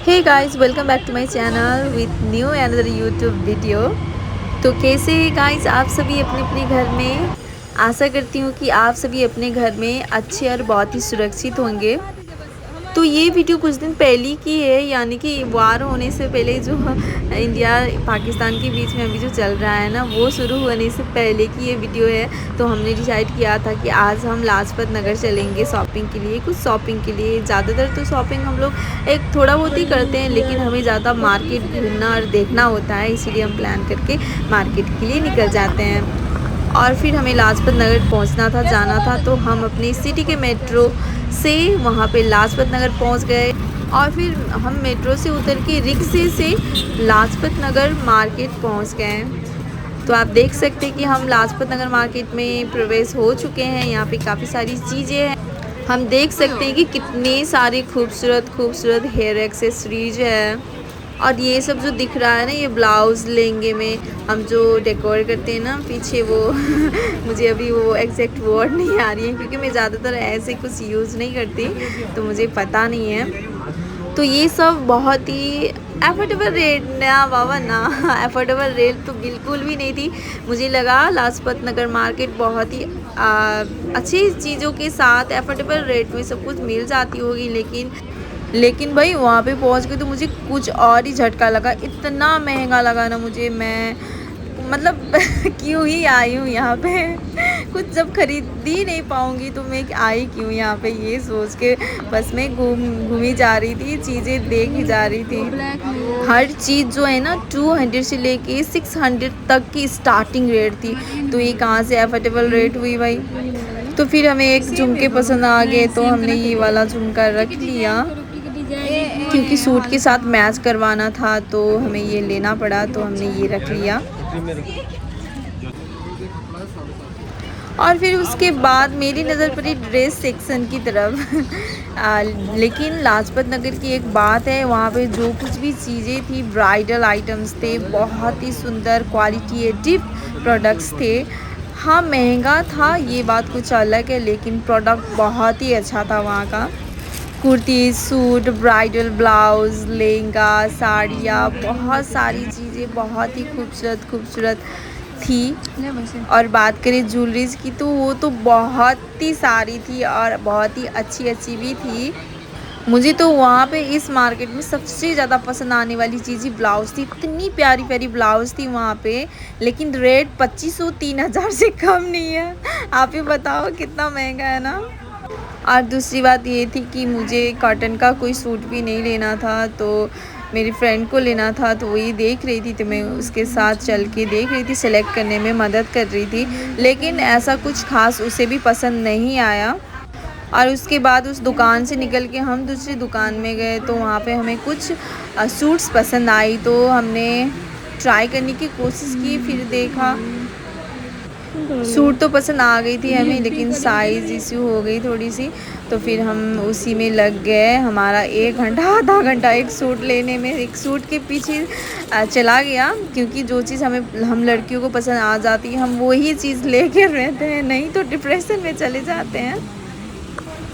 Hey guys, welcome back to my channel with new another YouTube video. तो कैसे हैं guys आप सभी अपने अपने घर में। आशा करती हूँ कि आप सभी अपने घर में अच्छे और बहुत ही सुरक्षित होंगे। तो ये वीडियो कुछ दिन पहले की है, यानी कि वार होने से पहले जो इंडिया पाकिस्तान के बीच में अभी जो चल रहा है ना, वो शुरू होने से पहले की ये वीडियो है। तो हमने डिसाइड किया था कि आज हम लाजपत नगर चलेंगे शॉपिंग के लिए, कुछ शॉपिंग के लिए। ज़्यादातर तो शॉपिंग हम लोग एक थोड़ा बहुत ही करते हैं, लेकिन हमें ज़्यादा मार्केट घूमना और देखना होता है, इसीलिए हम प्लान करके मार्केट के लिए निकल जाते हैं। और फिर हमें लाजपत नगर पहुंचना था, जाना था, तो हम अपनी सिटी के मेट्रो से वहां पे लाजपत नगर पहुंच गए। और फिर हम मेट्रो से उतर के रिक्शे से लाजपत नगर मार्केट पहुंच गए। तो आप देख सकते हैं कि हम लाजपत नगर मार्केट में प्रवेश हो चुके हैं। यहाँ पे काफ़ी सारी चीज़ें हैं। हम देख सकते हैं कि कितने सारे खूबसूरत खूबसूरत हेयर एक्सेसरीज है। और ये सब जो दिख रहा है ना, ये ब्लाउज़ लहंगे में हम जो डेकोर करते हैं ना पीछे, वो मुझे अभी वो एग्जैक्ट वर्ड नहीं आ रही है, क्योंकि मैं ज़्यादातर ऐसे कुछ यूज़ नहीं करती, तो मुझे पता नहीं है। तो ये सब बहुत ही अफोर्डेबल रेट ना बाबा ना अफोर्डेबल रेट तो बिल्कुल भी नहीं थी। मुझे लगा लाजपत नगर मार्केट बहुत ही अच्छी चीज़ों के साथ अफोर्डेबल रेट में सब कुछ मिल जाती होगी, लेकिन भाई वहाँ पे पहुँच के तो मुझे कुछ और ही झटका लगा। इतना महंगा लगा ना मुझे, मैं मतलब क्यों ही आई हूँ यहाँ पे। कुछ जब खरीद ही नहीं पाऊँगी तो मैं आई क्यों यहाँ पे, ये सोच के बस मैं घूमी जा रही थी, चीज़ें देखी जा रही थी। हर चीज़ जो है ना 200 से लेके 600 तक की स्टार्टिंग रेट थी। तो ये कहाँ से अफोर्डेबल रेट हुई भाई। तो फिर हमें एक झुमके पसंद आ गए, तो हमने ये वाला झुमका रख लिया, क्योंकि सूट के साथ मैच करवाना था, तो हमें ये लेना पड़ा, तो हमने ये रख लिया। और फिर उसके बाद मेरी नज़र पड़ी ड्रेस सेक्शन की तरफ। लेकिन लाजपत नगर की एक बात है, वहाँ पे जो कुछ भी चीज़ें थी, ब्राइडल आइटम्स थे, बहुत ही सुंदर क्वालिटेटिव प्रोडक्ट्स थे। हाँ महंगा था, ये बात कुछ अलग है, लेकिन प्रोडक्ट बहुत ही अच्छा था वहाँ का। Kurti, suit, bridal blouse, lehenga, साड़ियाँ, बहुत सारी चीज़ें बहुत ही खूबसूरत खूबसूरत थी। और बात करें ज्वेलरीज की, तो वो तो बहुत ही सारी थी और बहुत ही अच्छी अच्छी भी थी। मुझे तो वहाँ पे इस मार्केट में सबसे ज़्यादा पसंद आने वाली चीज़ ही ब्लाउज़ थी। इतनी प्यारी प्यारी ब्लाउज़ थी वहाँ पे, लेकिन रेट 2500-3000 से कम नहीं है। आप ही बताओ कितना महंगा है ना। और दूसरी बात ये थी कि मुझे कॉटन का कोई सूट भी नहीं लेना था, तो मेरी फ्रेंड को लेना था, तो वही देख रही थी, तो मैं उसके साथ चल के देख रही थी, सेलेक्ट करने में मदद कर रही थी। लेकिन ऐसा कुछ ख़ास उसे भी पसंद नहीं आया। और उसके बाद उस दुकान से निकल के हम दूसरी दुकान में गए, तो वहाँ पे हमें कुछ सूट्स पसंद आई, तो हमने ट्राई करने की कोशिश की। फिर देखा सूट तो पसंद आ गई थी हमें, लेकिन साइज़ इशू हो गई थोड़ी सी, तो फिर हम उसी में लग गए। हमारा 1 घंटा आधा घंटा एक सूट लेने में, एक सूट के पीछे चला गया, क्योंकि जो चीज़ हम लड़कियों को पसंद आ जाती है, हम वही चीज़ लेके रहते हैं, नहीं तो डिप्रेशन में चले जाते हैं।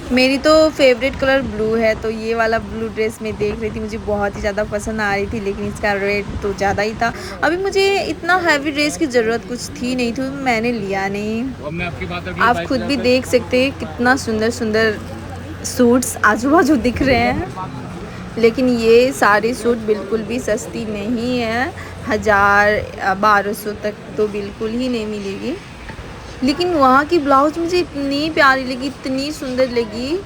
मेरी तो फेवरेट कलर ब्लू है, तो ये वाला ब्लू ड्रेस मैं देख रही थी, मुझे बहुत ही ज़्यादा पसंद आ रही थी, लेकिन इसका रेट तो ज़्यादा ही था। अभी मुझे इतना हैवी ड्रेस की ज़रूरत कुछ थी नहीं, तो मैंने लिया नहीं। आप खुद भी देख सकते हैं कितना सुंदर सुंदर सूट्स आजू बाजू दिख रहे हैं, लेकिन ये सारे सूट बिल्कुल भी सस्ती नहीं है। 1000-1200 तक तो बिल्कुल ही नहीं मिलेगी। लेकिन वहाँ की ब्लाउज मुझे इतनी प्यारी लगी, इतनी सुंदर लगी।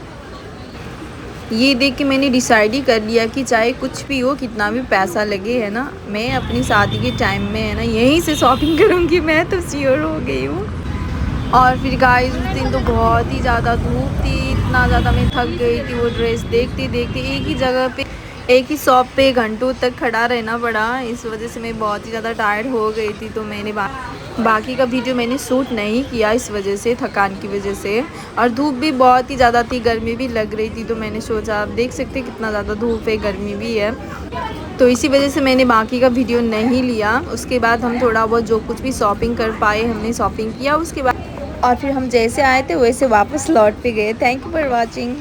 ये देख के मैंने डिसाइड ही कर लिया कि चाहे कुछ भी हो, कितना भी पैसा लगे, है ना, मैं अपनी शादी के टाइम में, है ना, यहीं से शॉपिंग करूँगी, मैं तो श्योर हो गई हूँ। और फिर गाइस उस दिन तो बहुत ही ज़्यादा धूप थी, इतना ज़्यादा मैं थक गई थी। वो ड्रेस देखते देखते एक ही जगह पे, एक ही शॉप पे घंटों तक खड़ा रहना पड़ा। इस वजह से मैं बहुत ही ज़्यादा टायर्ड हो गई थी, तो मैंने बाकी का वीडियो मैंने शूट नहीं किया इस वजह से, थकान की वजह से। और धूप भी बहुत ही ज़्यादा थी, गर्मी भी लग रही थी, तो मैंने सोचा, आप देख सकते हैं कितना ज़्यादा धूप है, गर्मी भी है, तो इसी वजह से मैंने बाकी का वीडियो नहीं लिया। उसके बाद हम थोड़ा बहुत जो कुछ भी शॉपिंग कर पाए, हमने शॉपिंग किया उसके बाद, और फिर हम जैसे आए थे वैसे वापस लौट पे गए। Thank you for watching.